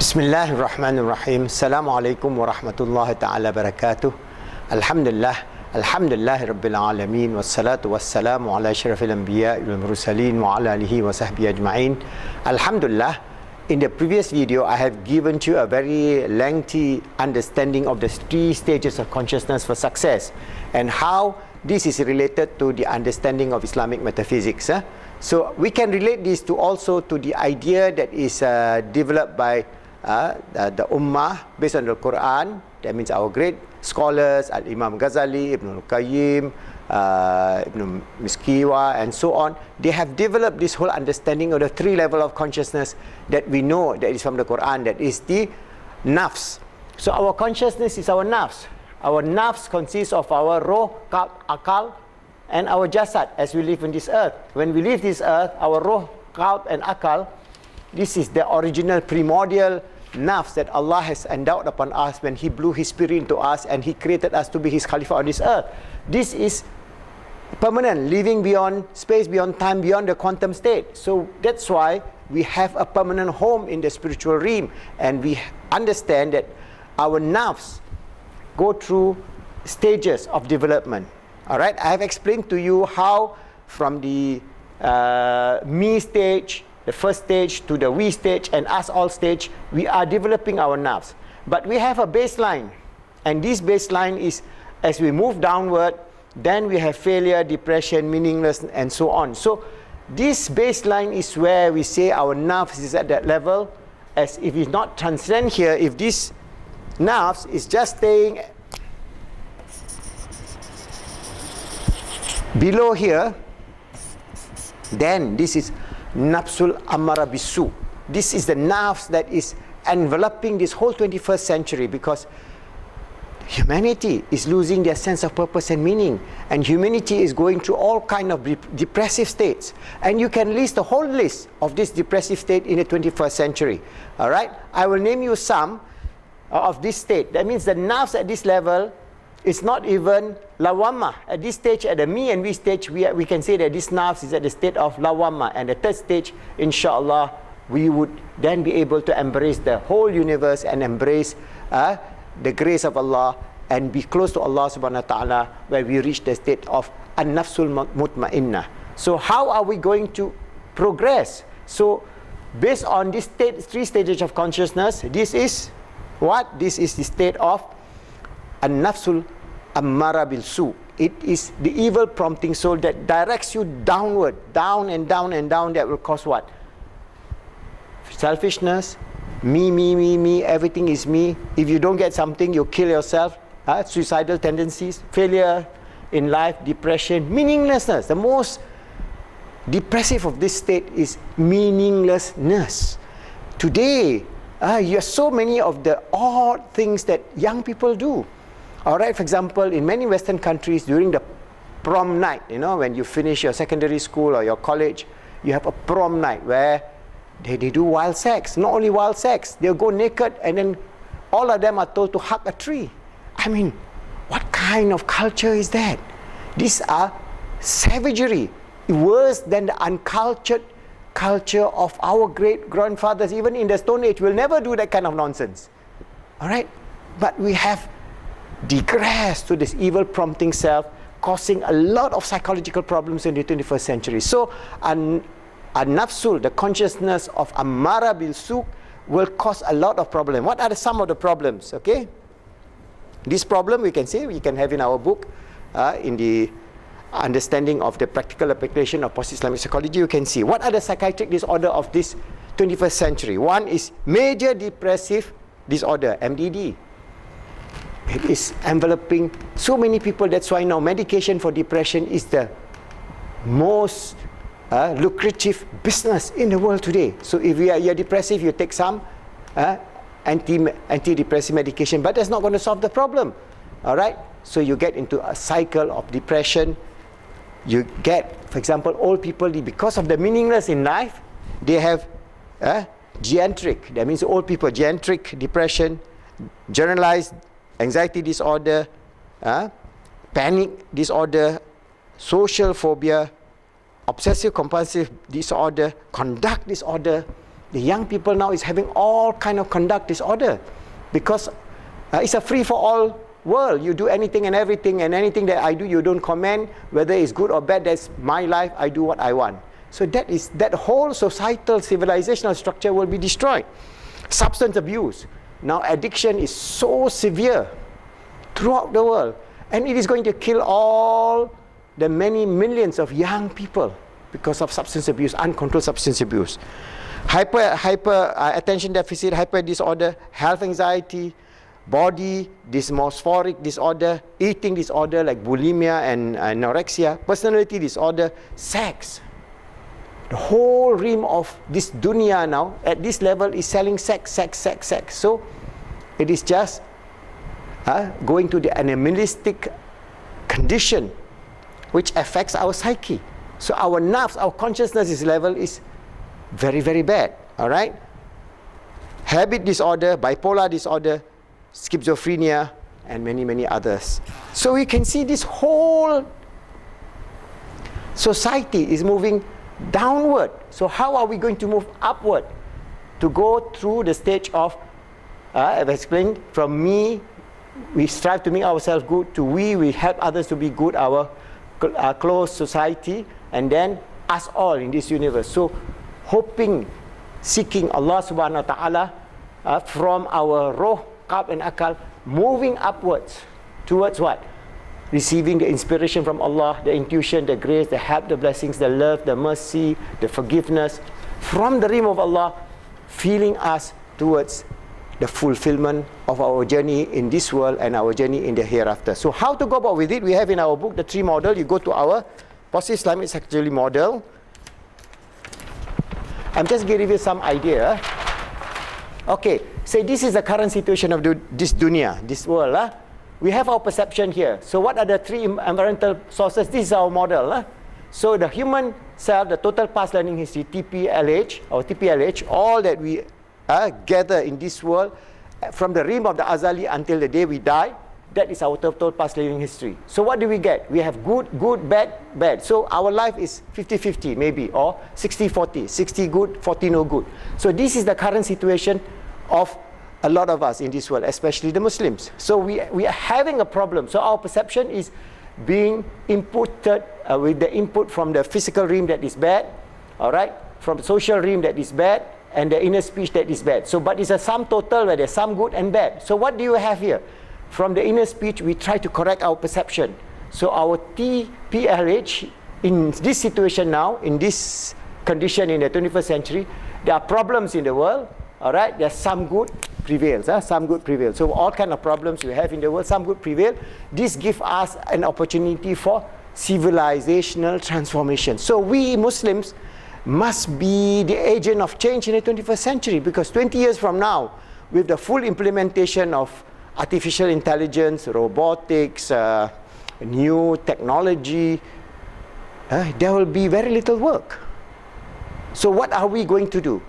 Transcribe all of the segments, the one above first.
Bismillahirrahmanirrahim. Assalamualaikum warahmatullahi ta'ala barakatuh. Alhamdulillah. Alhamdulillah Rabbil Alameen. Wassalatu wassalamu ala asyrafil anbiya wal mursalin wa ala alihi wa sahbihi ajma'in. Alhamdulillah. In the previous video, I have given you a very lengthy understanding of the three stages of consciousness for success and how this is related to the understanding of Islamic metaphysics. So we can relate this to also to the idea that is developed by the Ummah based on the Quran. That means our great scholars, Imam Ghazali, Ibn al-Qayyim, Ibn Miskiwa, and so on. They have developed this whole understanding of the three level of consciousness that we know that is from the Quran. That is the nafs. So our consciousness is our nafs. Our nafs consists of our roh, qalb, akal, and our jasad as we live in this earth. When we leave this earth, our roh, qalb, and akal, this is the original primordial nafs that Allah has endowed upon us when He blew His spirit into us and He created us to be His Khalifa on this earth. This is permanent, living beyond space, beyond time, beyond the quantum state. So that's why we have a permanent home in the spiritual realm, and we understand that our nafs go through stages of development. Alright, I have explained to you how from the me stage, the first stage, to the we stage and us all stage, we are developing our nafs. But we have a baseline, and this baseline is as we move downward, then we have failure, depression, meaninglessness, and so on. So this baseline is where we say our nafs is at that level. As if it's not transcend here, if this nafs is just staying below here, then this is nafsul ammara bisu. This is the nafs that is enveloping this whole 21st century, because humanity is losing their sense of purpose and meaning, and humanity is going through all kind of depressive states, and you can list the whole list of this depressive state in the 21st century. All right, I will name you some of this state. That means the nafs at this level is not even lawama. At this stage, at the me and we stage, we can say that this nafs is at the state of lawama. And the third stage, inshallah, we would then be able to embrace the whole universe and embrace the grace of Allah and be close to Allah subhanahu wa ta'ala, where we reach the state of an-nafsul mutma'innah. So how are we going to progress? So based on this three stages of consciousness, this is what? This is the state of an-nafsul ammara bil su. It is the evil prompting soul that directs you downward, down and down and down, that will cause what? Selfishness, me, everything is me. If you don't get something, you kill yourself. Suicidal tendencies, failure in life, depression, meaninglessness. The most depressive of this state is meaninglessness. Today, you have so many of the odd things that young people do. Alright, for example, in many Western countries, during the prom night, when you finish your secondary school or your college, you have a prom night where they do wild sex. Not only wild sex, they'll go naked, and then all of them are told to hug a tree. I mean, what kind of culture is that? These are savagery, worse than the uncultured culture of our great grandfathers. Even in the Stone Age, will never do that kind of nonsense. Alright, but we have digressed to this evil prompting self, causing a lot of psychological problems in the 21st century. So an-nafsul, the consciousness of ammara bil su, will cause a lot of problems. What are some of the problems? Okay, this problem we can say, we can have in our book, in the understanding of the practical application of post-Islamic psychology. You can see what are the psychiatric disorder of this 21st century. One is major depressive disorder, MDD. It is enveloping so many people. That's why now medication for depression is the most lucrative business in the world today. So if you're depressive, you take some antidepressant medication, but that's not going to solve the problem. Alright, so you get into a cycle of depression. You get, for example, old people, because of the meaningless in life, they have geriatric, that means old people, geriatric depression, generalized anxiety disorder, panic disorder, social phobia, obsessive compulsive disorder, conduct disorder, The young people now is having all kind of conduct disorder because it's a free-for-all world. You do anything and everything, and anything that I do, you don't comment. Whether it's good or bad, that's my life. I do what I want. So that whole societal civilizational structure will be destroyed. Substance abuse. Now addiction is so severe throughout the world, and it is going to kill all the many millions of young people because of substance abuse, uncontrolled substance abuse. Hyper attention deficit, hyper disorder, health anxiety, body dysmorphoric disorder, eating disorder like bulimia and anorexia, personality disorder, sex. The whole realm of this dunya now at this level is selling sex. So it is just going to the animalistic condition which affects our psyche. So our nerves, our consciousness level is very, very bad. All right? Habit disorder, bipolar disorder, schizophrenia, and many, many others. So we can see this whole society is moving downward. So how are we going to move upward? To go through the stage of, I've explained, from me, we strive to make ourselves good, to we help others to be good, our close society, and then us all in this universe. So hoping, seeking Allah subhanahu wa ta'ala from our roh, qalb and akal, moving upwards towards what? Receiving the inspiration from Allah, the intuition, the grace, the help, the blessings, the love, the mercy, the forgiveness from the realm of Allah, feeling us towards the fulfillment of our journey in this world and our journey in the hereafter. So how to go about with it? We have in our book the 3 model. You go to our positive Islamic sexuality model. I'm just giving you some idea. Okay, say this is the current situation of this dunya, this world. We have our perception here. So what are the 3 environmental sources? This is our model. So the human self, the total past learning history, TPLH, or TPLH, all that we gather in this world, from the realm of the Azali until the day we die, that is our total past living history. So what do we get? We have good, bad. So our life is 50-50 maybe, or 60-40, 60 good, 40 no good. So this is the current situation of a lot of us in this world, especially the Muslims. So we are having a problem. So our perception is being inputted with the input from the physical realm that is bad, all right, from the social realm that is bad, and the inner speech that is bad. So but it's a sum total where there's some good and bad. So what do you have here? From the inner speech, we try to correct our perception. So our TPLH, in this situation now, in this condition in the 21st century, there are problems in the world, all right? There's some good prevails, some good prevails. So all kind of problems we have in the world, some good prevail. This gives us an opportunity for civilizational transformation. So we Muslims must be the agent of change in the 21st century, because 20 years from now, with the full implementation of artificial intelligence, robotics, new technology, there will be very little work. So what are we going to do?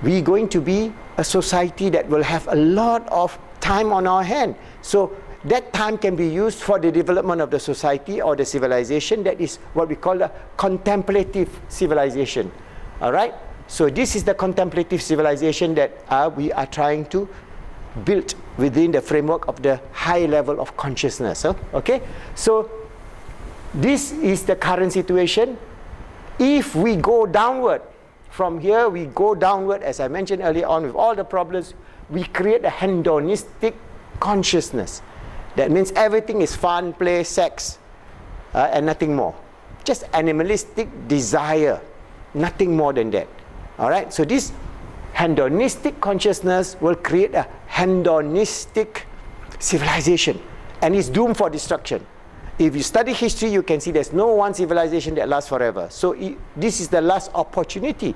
We're going to be a society that will have a lot of time on our hand. So that time can be used for the development of the society or the civilization. That is what we call the contemplative civilization. All right? So this is the contemplative civilization that we are trying to build within the framework of the high level of consciousness. Okay? So this is the current situation. If we go downward, from here we go downward, as I mentioned earlier on, with all the problems, we create a hedonistic consciousness. That means everything is fun, play, sex, and nothing more. Just animalistic desire, nothing more than that. All right? So this hedonistic consciousness will create a hedonistic civilization, and it's doomed for destruction. If you study history, you can see there's no one civilization that lasts forever. So this is the last opportunity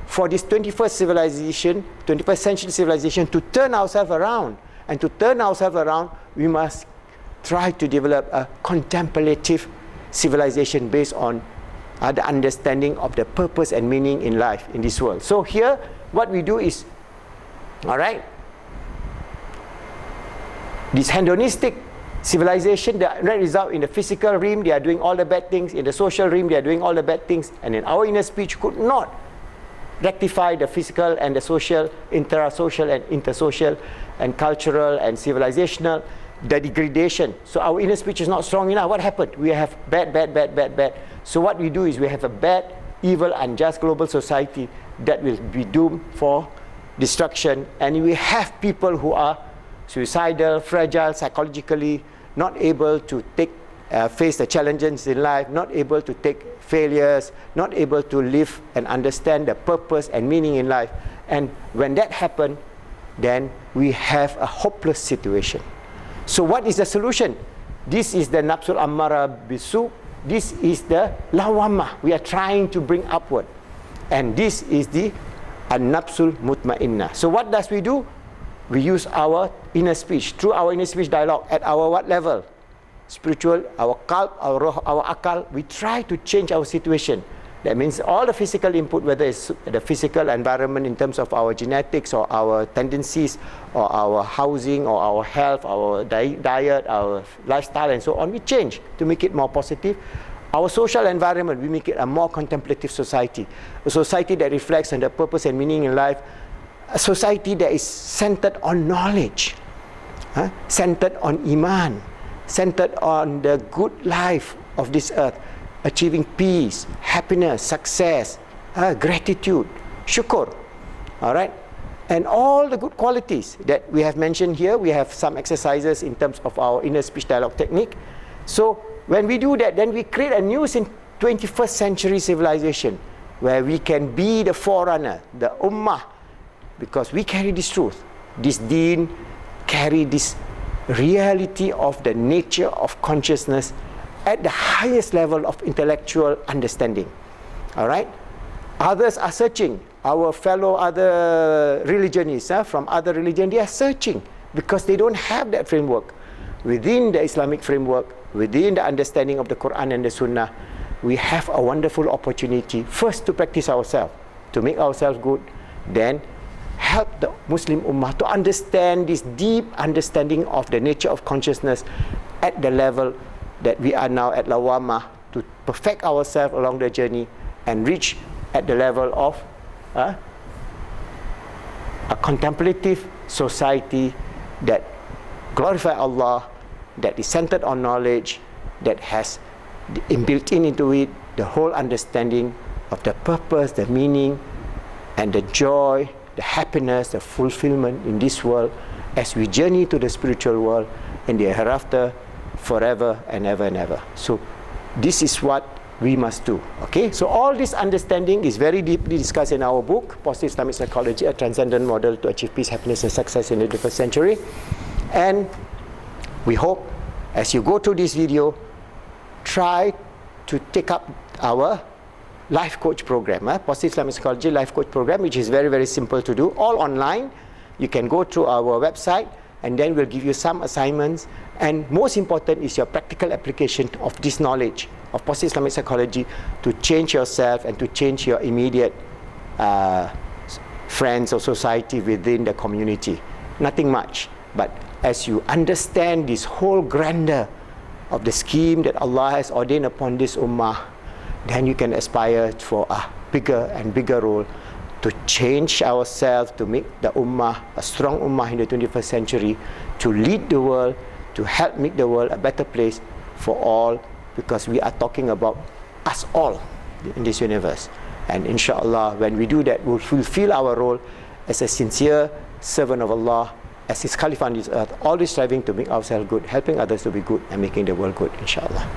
for this 21st civilization, 21st century civilization, to turn ourselves around. And to turn ourselves around, we must try to develop a contemplative civilization based on the understanding of the purpose and meaning in life in this world. So here, what we do is, all right, this hedonistic civilization, the net result in the physical realm, they are doing all the bad things. In the social realm, they are doing all the bad things. And in our inner speech could not rectify the physical and the social, intrasocial and intersocial and cultural and civilizational, the degradation. So our inner speech is not strong enough. What happened? We have bad. So what we do is we have a bad, evil, unjust global society that will be doomed for destruction. And we have people who are suicidal, fragile psychologically, not able to face the challenges in life, not able to take failures, not able to live and understand the purpose and meaning in life. And when that happens, then we have a hopeless situation. So what is the solution? This is the Nafsul Ammara Bisu. This is the Lawama we are trying to bring upward. And this is the An-Nafsul Mutmainnah. So what does we do? We use our inner speech, through our inner speech dialogue, at our what level? Spiritual, our qalb, our roh, our akal. We try to change our situation. That means all the physical input, whether it's the physical environment in terms of our genetics or our tendencies or our housing or our health, our diet, our lifestyle and so on, we change to make it more positive. Our social environment, we make it a more contemplative society. A society that reflects on the purpose and meaning in life. A society that is centered on knowledge, centered on Iman, centered on the good life of this earth, achieving peace, happiness, success, gratitude, shukr, all right? And all the good qualities that we have mentioned here. We have some exercises in terms of our inner speech dialogue technique. So when we do that, then we create a new 21st century civilization where we can be the forerunner, the ummah, because we carry this truth, this deen, carry this reality of the nature of consciousness at the highest level of intellectual understanding. All right? Others are searching. Our fellow other religionists from other religions, they are searching because they don't have that framework. Within the Islamic framework, within the understanding of the Quran and the Sunnah, we have a wonderful opportunity first to practice ourselves, to make ourselves good, then help the Muslim Ummah to understand this deep understanding of the nature of consciousness at the level that we are now at Lawama, to perfect ourselves along the journey and reach at the level of a contemplative society that glorify Allah, that is centered on knowledge, that has inbuilt into it the whole understanding of the purpose, the meaning, and the joy, the happiness, the fulfillment in this world as we journey to the spiritual world and the hereafter, forever and ever and ever. So this is what we must do. Okay, so all this understanding is very deeply discussed in our book, Positive Islamic Psychology, a transcendent model to achieve peace, happiness and success in the 21st century. And we hope as you go through this video, try to take up our life coach program, Positive Islamic Psychology life coach program, which is very, very simple to do, all online. You can go through our website and then we'll give you some assignments, and most important is your practical application of this knowledge of Positive Islamic Psychology to change yourself and to change your immediate friends or society within the community. Nothing much, but as you understand this whole grandeur of the scheme that Allah has ordained upon this ummah, then you can aspire for a bigger and bigger role to change ourselves, to make the ummah a strong ummah in the 21st century, to lead the world, to help make the world a better place for all, because we are talking about us all in this universe. And inshallah, when we do that, we'll fulfill our role as a sincere servant of Allah, as His Caliph on this earth, always striving to make ourselves good, helping others to be good, and making the world good, inshallah.